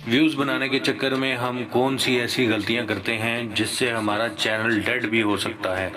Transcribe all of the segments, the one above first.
Views بنانے کے چکر میں ہم کون سی ایسی غلطیاں کرتے ہیں جس سے ہمارا چینل ڈیڈ بھی ہو سکتا ہے۔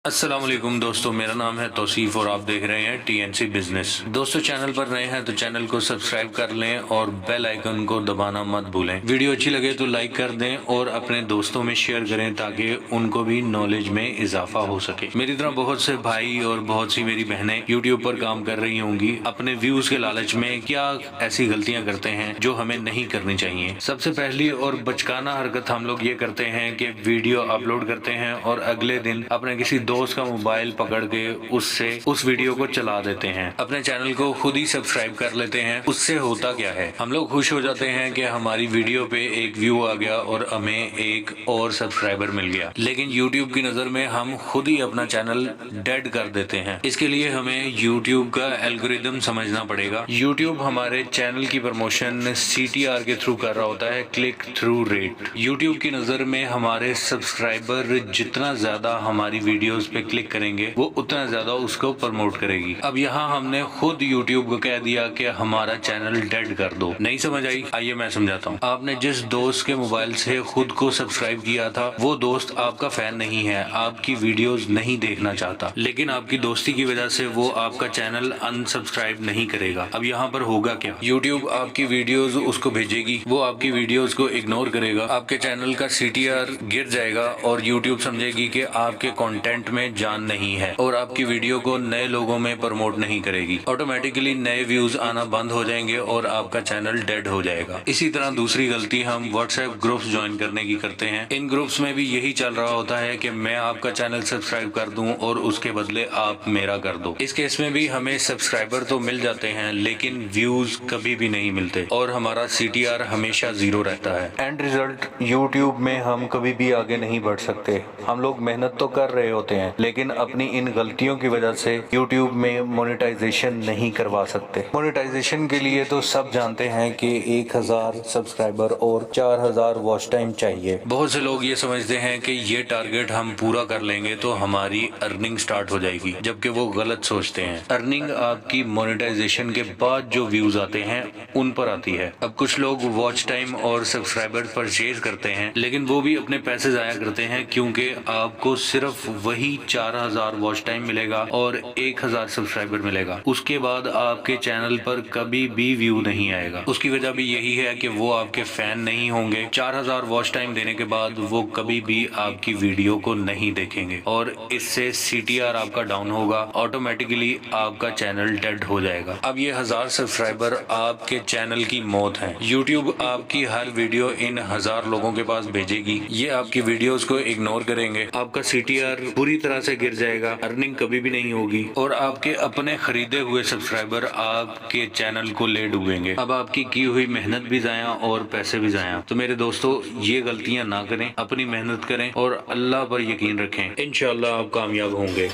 السلام علیکم دوستو، میرا نام ہے توصیف اور آپ دیکھ رہے ہیں ٹی این سی بزنس۔ دوستو چینل پر نئے ہیں تو چینل کو سبسکرائب کر لیں اور بیل آئیکن کو دبانا مت بھولیں۔ ویڈیو اچھی لگے تو لائک کر دیں اور اپنے دوستوں میں شیئر کریں تاکہ ان کو بھی نالج میں اضافہ ہو سکے۔ میری طرح بہت سے بھائی اور بہت سی میری بہنیں یوٹیوب پر کام کر رہی ہوں گی، اپنے ویوز کے لالچ میں کیا ایسی غلطیاں کرتے ہیں جو ہمیں نہیں کرنی چاہیے۔ سب سے پہلی اور بچکانہ حرکت ہم لوگ یہ کرتے ہیں کہ ویڈیو اپلوڈ کرتے ہیں اور اگلے دن اپنے کسی دوست کا موبائل پکڑ کے اس ویڈیو کو چلا دیتے ہیں، اپنے چینل کو خود ہی سبسکرائب کر لیتے ہیں۔ اس سے ہوتا کیا ہے، ہم لوگ خوش ہو جاتے ہیں کہ ہماری ویڈیو پہ ایک ویو آ گیا اور ہمیں ایک اور سبسکرائبر مل گیا، لیکن یوٹیوب کی نظر میں ہم خود ہی اپنا چینل ڈیڈ کر دیتے ہیں۔ اس کے لیے ہمیں یوٹیوب کا الگوریدم سمجھنا پڑے گا۔ یوٹیوب ہمارے چینل کی پروموشن CTR کے تھرو کر رہا ہوتا ہے، کلک تھرو ریٹ۔ یوٹیوب کی نظر میں ہمارے سبسکرائبر جتنا زیادہ ہماری ویڈیوز پہ کلک کریں گے وہ اتنا زیادہ اس کو پروموٹ کرے گی۔ اب یہاں ہم نے خود یوٹیوب کو کہہ دیا کہ ہمارا چینل ڈیڈ کر دو۔ نہیں سمجھ آئی؟ آئیے میں سمجھاتا ہوں۔ آپ نے جس دوست کے موبائل سے خود کو سبسکرائب کیا تھا وہ دوست آپ کا فین نہیں ہے، آپ کی ویڈیوز نہیں دیکھنا چاہتا، لیکن آپ کی دوستی کی وجہ سے وہ آپ کا چینل ان سبسکرائب نہیں کرے گا۔ اب یہاں پر ہوگا کیا؟ یوٹیوب آپ کی ویڈیوز اس کو بھیجے گی، وہ آپ کی ویڈیوز کو اگنور کرے گا، آپ کے چینل کا CTR گر جائے گا اور یوٹیوب سمجھے گی کہ آپ کے کانٹینٹ میں جان نہیں ہے اور آپ کی ویڈیو کو نئے لوگوں میں پروموٹ نہیں کرے گی۔ آٹومیٹکلی نئے ویوز آنا بند ہو جائیں گے اور آپ کا چینل ڈیڈ ہو جائے گا۔ اسی طرح دوسری غلطی ہم واٹس ایپ گروپس جوائن کرنے کی کرتے ہیں۔ ان گروپس میں بھی یہی چل رہا ہوتا ہے کہ میں آپ کا چینل سبسکرائب کر دوں اور اس کے بدلے آپ میرا کر دو۔ اس کیس میں بھی ہمیں سبسکرائبر تو مل جاتے ہیں لیکن ویوز کبھی بھی نہیں ملتے اور ہمارا CTR ہمیشہ زیرو رہتا ہے۔ اینڈ ریزلٹ یوٹیوب میں ہم کبھی بھی آگے نہیں بڑھ سکتے۔ ہم لوگ محنت تو کر رہے ہوتے ہیں لیکن اپنی ان غلطیوں کی وجہ سے یوٹیوب میں مونیٹائزیشن نہیں کروا سکتے۔ مونیٹائزیشن کے لیے تو سب جانتے ہیں کہ 1000 سبسکرائبر اور 4000 واچ ٹائم چاہیے۔ بہت سے لوگ یہ سمجھتے ہیں کہ یہ ٹارگٹ ہم پورا کر لیں گے تو ہماری ارننگ سٹارٹ ہو جائے گی، جبکہ وہ غلط سوچتے ہیں۔ ارننگ آپ کی مونیٹائزیشن کے بعد جو ویوز آتے ہیں ان پر آتی ہے۔ اب کچھ لوگ واچ ٹائم اور سبسکرائبر پرچیز کرتے ہیں لیکن وہ بھی اپنے پیسے ضائع کرتے ہیں کیونکہ آپ کو صرف وہی 4000 واچ ٹائم ملے گا اور 1000 سبسکرائبر ملے گا، اس کے بعد آپ کے چینل پر کبھی بھی ویو نہیں آئے گا۔ اس کی وجہ بھی یہی ہے کہ وہ آپ کے فین نہیں ہوں گے۔ 4000 واچ ٹائم دینے کے بعد وہ کبھی بھی آپ کی ویڈیو کو نہیں دیکھیں گے اور اس سے CTR آپ کا ڈاؤن ہوگا، آٹومیٹکلی آپ کا چینل ڈیڈ ہو جائے گا۔ اب یہ 1000 سبسکرائبر آپ کے چینل کی موت ہیں۔ یوٹیوب آپ کی ہر ویڈیو ان 1000 لوگوں کے پاس بھیجے گی، یہ آپ کی ویڈیوز کو اگنور کریں گے، آپ کا CTR پوری طرح سے گر جائے گا، ارننگ کبھی بھی نہیں ہوگی اور آپ کے اپنے خریدے ہوئے سبسکرائبر آپ کے چینل کو لے ڈوبیں گے۔ اب آپ کی ہوئی محنت بھی ضائع اور پیسے بھی ضائع۔ تو میرے دوستو یہ غلطیاں نہ کریں، اپنی محنت کریں اور اللہ پر یقین رکھیں، انشاءاللہ آپ کامیاب ہوں گے۔